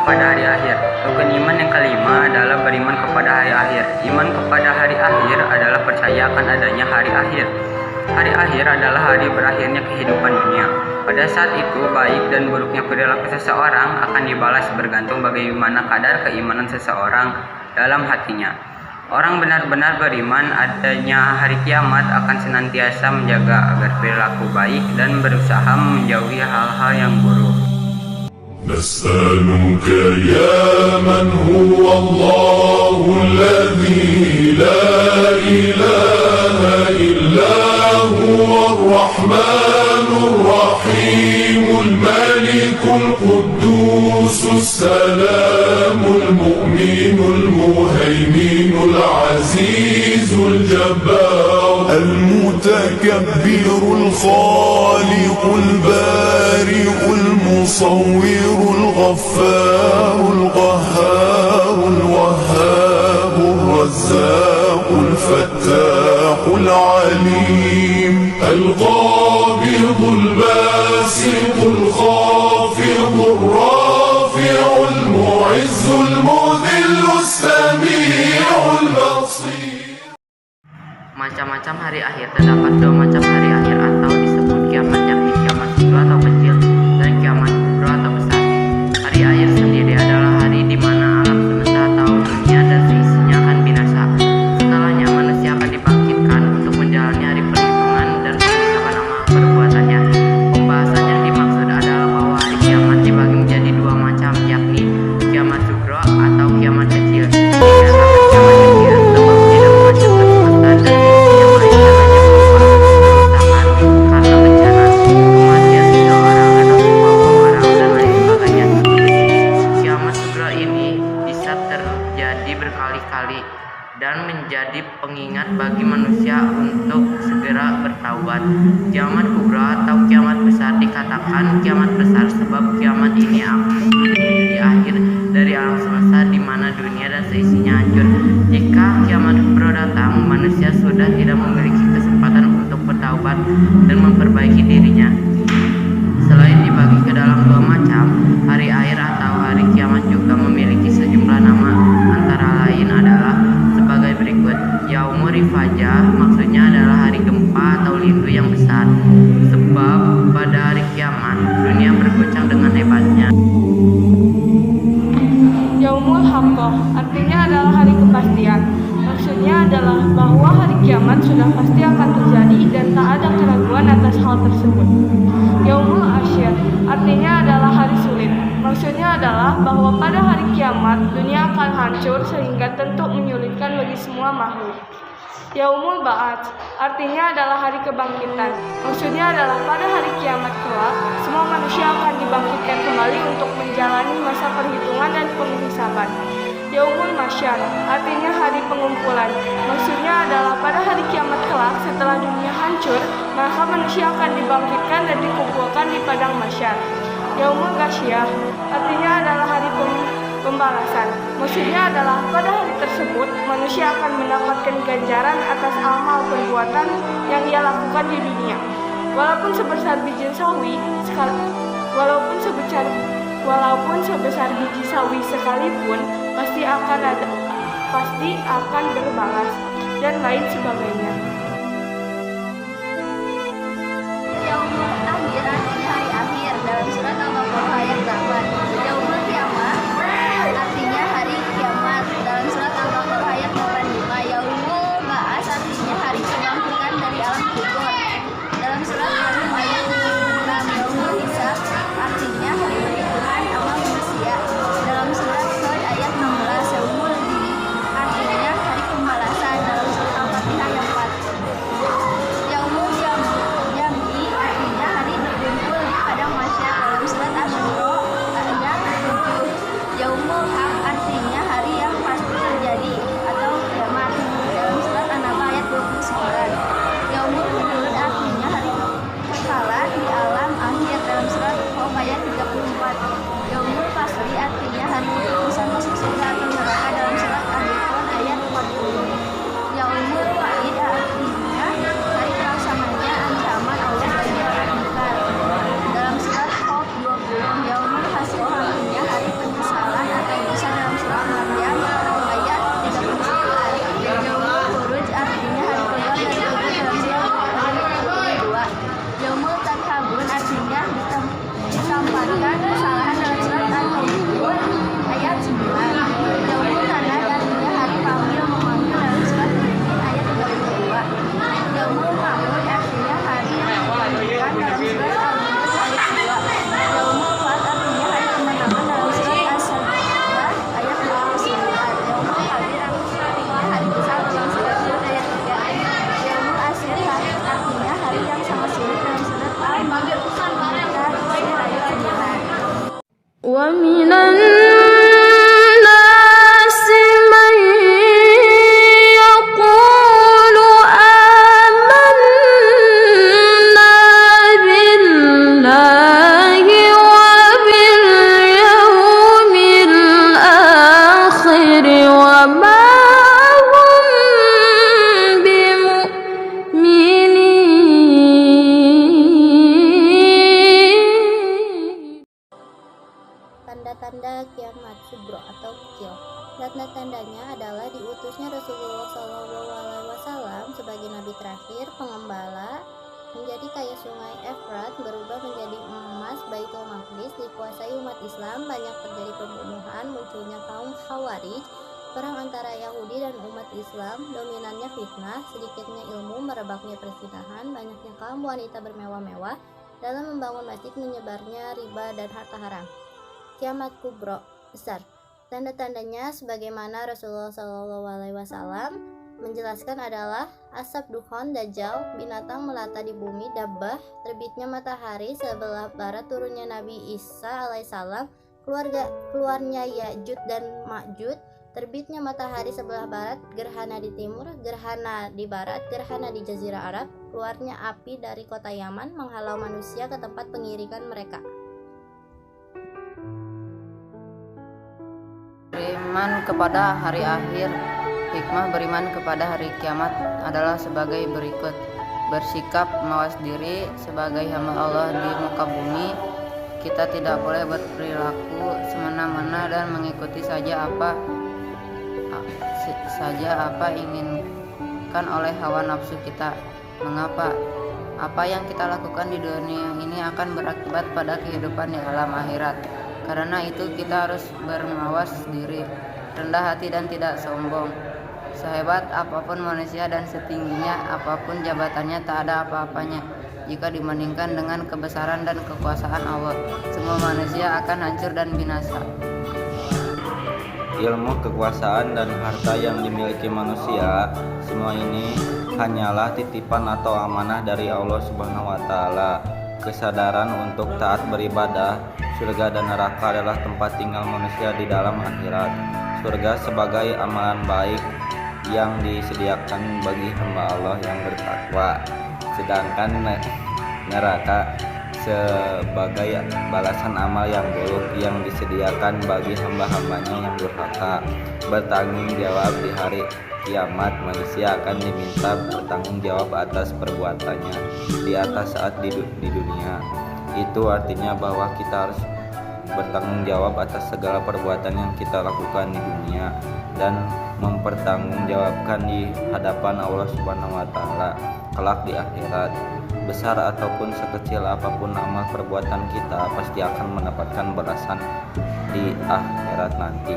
kepada hari akhir. Rukun iman yang kelima adalah beriman kepada hari akhir. Iman kepada hari akhir adalah percaya akan adanya hari akhir. Hari akhir adalah hari berakhirnya kehidupan dunia. Pada saat itu, baik dan buruknya perilaku seseorang akan dibalas bergantung bagaimana kadar keimanan seseorang dalam hatinya. Orang benar-benar beriman adanya hari kiamat akan senantiasa menjaga agar perilaku baik dan berusaha menjauhi hal-hal yang buruk. نسألك يا من هو الله الذي لا إله إلا هو الرحمن الرحيم الملك القدوس السلام المؤمن المهيمن العزيز الجبار المتكبر الخالق البارئ المصور الغفار القهار الوهاب الرزاق الفتاح العليم القابض الباسط الخافض الرافع المعز المذل السميع البصير. Macam-macam hari akhir. Terdapat dua macam hari akhir atau disebut kiamat, yakni kiamat sugro atau kecil dan kiamat kubro atau besar. Hari akhir sendiri adalah hari di mana alam semesta atau dunia dan seisinya akan binasa. Setelahnya manusia akan dibangkitkan untuk menjalani hari perhitungan dan penghisaban amal perbuatannya. Pembahasan yang dimaksud adalah bahwa hari kiamat dibagi menjadi dua macam, yakni kiamat sugro atau kiamat kecil. Dikatakan kiamat kecil sebab tidak mengajak ke semesta dan seisinya melainkan hanya berupa kerusakan karena bencana, kematian seseorang atau sekelompok orang dan lain sebagainya. Kiamat sugro ini bisa terjadi berkali-kali dan menjadi pengingat bagi manusia untuk segera bertaubat. Kiamat kubro atau kiamat besar dikatakan kiamat besar sebab kiamat ini akan menjadi akhir dari alam semesta di mana dunia dan seisinya hancur. Jika kiamat kubro datang, manusia sudah tidak memiliki kesempatan untuk bertaubat dan memperbaiki dirinya. Selain dibagi ke dalam dua macam, hari akhir atau hari kiamat juga memiliki sejumlah nama, antara lain adalah sebagai berikut. Yaumur Rifajah maksudnya adalah hari gempa atau lindu yang besar, sebab pada hari kiamat dunia berguncang dengan hebatnya. Yaumul Haqqah artinya adalah hari kepastian. Maksudnya adalah bahwa hari kiamat sudah pasti akan terjadi dan tak ada keraguan atas hal tersebut. Yaumul Asyir artinya adalah hari sulit. Maksudnya adalah bahwa pada hari kiamat dunia akan hancur sehingga tentu menyulitkan bagi semua makhluk. Yaumul Ba'ats artinya adalah hari kebangkitan. Maksudnya adalah pada hari kiamat kelak semua manusia akan dibangkitkan kembali untuk menjalani masa perhitungan dan penghisaban. Yaumul Masyar artinya hari pengumpulan. Maksudnya adalah pada hari kiamat kelak setelah dunia hancur, maka manusia akan dibangkitkan dan dikumpulkan di padang masyar. Yaumul Ghasyiyah artinya adalah hari pembalasan. Maksudnya adalah pada hari tersebut manusia akan mendapatkan ganjaran atas amal perbuatan yang ia lakukan di dunia. Walaupun sebesar biji sawi sekalipun pasti akan berbalas dan lain sebagainya. Yaumul Akhir artinya hari akhir dalam surat Al-Baqarah ayat 8. Yaumul Qiyamah artinya hari kiamat dalam surat Al-Baqarah ayat 85. Yaumul Ba'ats artinya hari kebangkitan dari alam kubur dalam surat Al-Rum ayat 76. Yaumul Hisab artinya hari perhitungan amal manusia dalam surat Shad ayat 16. Yaumul Din artinya hari pembalasan dalam surat Al-Fatihah ayat 4. terakhir, pengembala, menjadi kayak sungai Efrat berubah menjadi emas. Baitul Maqdis dikuasai umat Islam. Banyak terjadi pembunuhan, munculnya kaum Khawarij, perang antara Yahudi dan umat Islam, dominannya fitnah, sedikitnya ilmu, merebaknya perzinahan, banyaknya kaum wanita bermewah-mewah dalam membangun masjid, menyebarnya riba dan harta haram. Kiamat kubro besar. Tanda-tandanya sebagaimana Rasulullah SAW menjelaskan adalah asap dukhon, dajjal, binatang melata di bumi, dabbah, terbitnya matahari sebelah barat, turunnya Nabi Isa alaihissalam, keluarnya Ya'juj dan Ma'juj, terbitnya matahari sebelah barat, gerhana di timur, gerhana di barat, gerhana di Jazirah Arab, keluarnya api dari kota Yaman menghalau manusia ke tempat pengirikan mereka. Beriman kepada hari akhir. Hikmah beriman kepada hari kiamat adalah sebagai berikut: bersikap mawas diri sebagai hamba Allah di muka bumi. Kita tidak boleh berperilaku semena-mena dan mengikuti saja apa inginkan oleh hawa nafsu kita. Mengapa? Apa yang kita lakukan di dunia ini akan berakibat pada kehidupan di alam akhirat. Karena itu kita harus bermawas diri, rendah hati dan tidak sombong. Sehebat apapun manusia dan setingginya apapun jabatannya, tak ada apa-apanya jika dibandingkan dengan kebesaran dan kekuasaan Allah. Semua manusia akan hancur dan binasa. Ilmu, kekuasaan, dan harta yang dimiliki manusia, semua ini hanyalah titipan atau amanah dari Allah Subhanahu wa Ta'ala. Kesadaran untuk taat beribadah, surga dan neraka adalah tempat tinggal manusia di dalam akhirat. Surga sebagai amalan baik yang disediakan bagi hamba Allah yang bertakwa, sedangkan neraka sebagai balasan amal yang buruk yang disediakan bagi hamba-hambanya yang durhaka. Bertanggung jawab di hari kiamat, manusia akan diminta bertanggung jawab atas perbuatannya di atas saat di dunia. Itu artinya bahwa kita harus bertanggung jawab atas segala perbuatan yang kita lakukan di dunia dan mempertanggungjawabkan di hadapan Allah Subhanahu wa Ta'ala kelak di akhirat. Besar ataupun sekecil apapun amal perbuatan kita pasti akan mendapatkan balasan di akhirat nanti.